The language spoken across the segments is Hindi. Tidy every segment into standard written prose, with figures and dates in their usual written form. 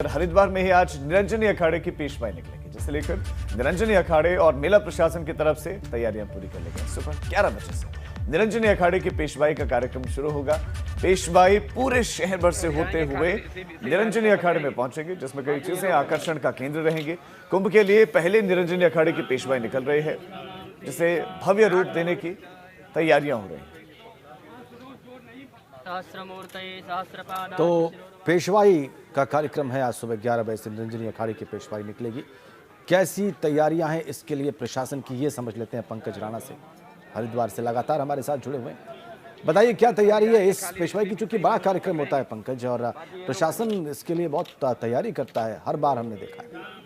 हरिद्वार में ही आज निरंजनी अखाड़े की पेशवाई निकलेगी, जिसे लेकर निरंजनी अखाड़े और मेला प्रशासन की तरफ से तैयारियां पूरी कर ली गई। सुबह 11 बजे से निरंजनी अखाड़े की पेशवाई का कार्यक्रम शुरू होगा। पेशवाई पूरे शहर भर से होते हुए निरंजनी अखाड़े में पहुंचेंगे, जिसमें कई चीजें आकर्षण का केंद्र रहेंगी। कुंभ के लिए पहले निरंजनी अखाड़े की पेशवाई निकल रही है, जिसे भव्य रूप देने की तैयारियां हो रही हैं। तो पेशवाई का कार्यक्रम है। आज सुबह 11 बजे से निरंजनी अखाड़े की पेशवाई निकलेगी। कैसी तैयारियां हैं इसके लिए प्रशासन की, ये समझ लेते हैं पंकज राणा से, हरिद्वार से लगातार हमारे साथ जुड़े हुए हैं। बताइए क्या तैयारी है इस पेशवाई की, चूंकि बड़ा कार्यक्रम होता है पंकज, और प्रशासन इसके लिए बहुत तैयारी करता है, हर बार हमने देखा है।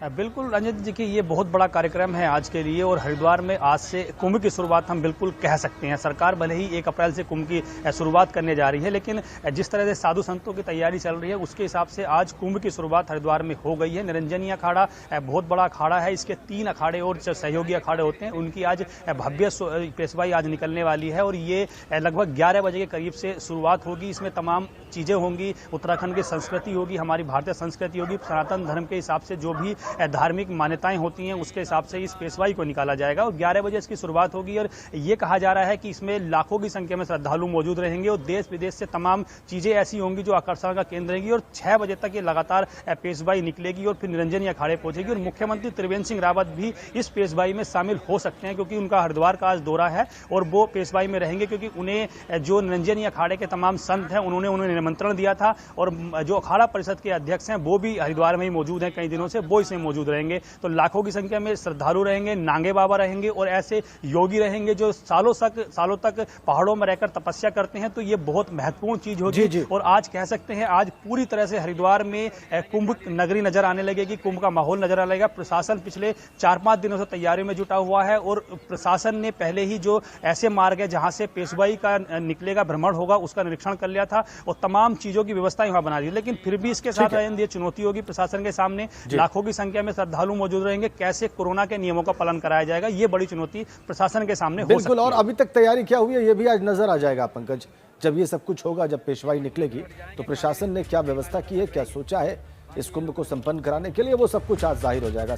बिल्कुल रंजित जी की ये बहुत बड़ा कार्यक्रम है आज के लिए, और हरिद्वार में आज से कुंभ की शुरुआत हम बिल्कुल कह सकते हैं। सरकार भले ही 1 अप्रैल से कुंभ की शुरुआत करने जा रही है, लेकिन जिस तरह से साधु संतों की तैयारी चल रही है उसके हिसाब से आज कुंभ की शुरुआत हरिद्वार में हो गई है। निरंजनी अखाड़ा बहुत बड़ा अखाड़ा है, इसके 3 अखाड़े और सहयोगी अखाड़े होते हैं, उनकी आज भव्य पेशवाई आज निकलने वाली है, और ये लगभग 11 बजे के करीब से शुरुआत होगी। इसमें तमाम चीजें होंगी, उत्तराखंड की संस्कृति होगी, हमारी भारतीय संस्कृति होगी, सनातन धर्म के हिसाब से जो भी धार्मिक मान्यताएं होती हैं उसके हिसाब से इस पेशवाई को निकाला जाएगा, और 11 बजे इसकी शुरुआत होगी। और ये कहा जा रहा है कि इसमें लाखों की संख्या में श्रद्धालु मौजूद रहेंगे, और देश विदेश से तमाम चीजें ऐसी होंगी जो आकर्षण का केंद्र रहेंगी, और 6 बजे तक ये लगातार पेशवाई निकलेगी और फिर निरंजनी अखाड़े पहुंचेगी। और मुख्यमंत्री त्रिवेंद्र सिंह रावत भी इस पेशवाई में शामिल हो सकते हैं, क्योंकि उनका हरिद्वार का आज दौरा है और वो पेशवाई में रहेंगे, क्योंकि उन्हें जो निरंजनी अखाड़े के तमाम संत हैं उन्होंने निमंत्रण दिया था, और जो अखाड़ा परिषद के अध्यक्ष हैं वो भी हरिद्वार में ही मौजूद हैं, कई दिनों से वो इसमें मौजूद रहेंगे। तो लाखों की संख्या में श्रद्धालु रहेंगे, नांगे बाबा रहेंगे, और ऐसे योगी रहेंगे जो सालों तक पहाड़ों में रहकर तपस्या करते हैं। तो ये बहुत महत्वपूर्ण चीज होगी, और आज कह सकते हैं आज पूरी तरह से हरिद्वार में कुंभ नगरी नजर आने लगेगी, कुंभ का माहौल नजर आने लगेगा। प्रशासन पिछले 4-5 दिनों से तैयारियों में जुटा हुआ है, और प्रशासन ने पहले ही जो ऐसे मार्ग है जहां से पेशवाई का निकलेगा, भ्रमण होगा, उसका निरीक्षण कर लिया था, और तमाम चीजों की व्यवस्था वहां बना दी। लेकिन फिर भी इसके साथ ये चुनौती होगी प्रशासन के सामने, लाखों की संख्या में श्रद्धालु मौजूद रहेंगे, कैसे कोरोना के नियमों का पालन कराया जाएगा, ये बड़ी चुनौती प्रशासन के सामने हो सकती है। और अभी तक तैयारी क्या हुई है ये भी आज नजर आ जाएगा पंकज, जब ये सब कुछ होगा, जब पेशवाई निकलेगी तो प्रशासन ने क्या व्यवस्था की है, क्या सोचा है इस कुंभ को संपन्न कराने के लिए, वो सब कुछ आज जाहिर हो जाएगा।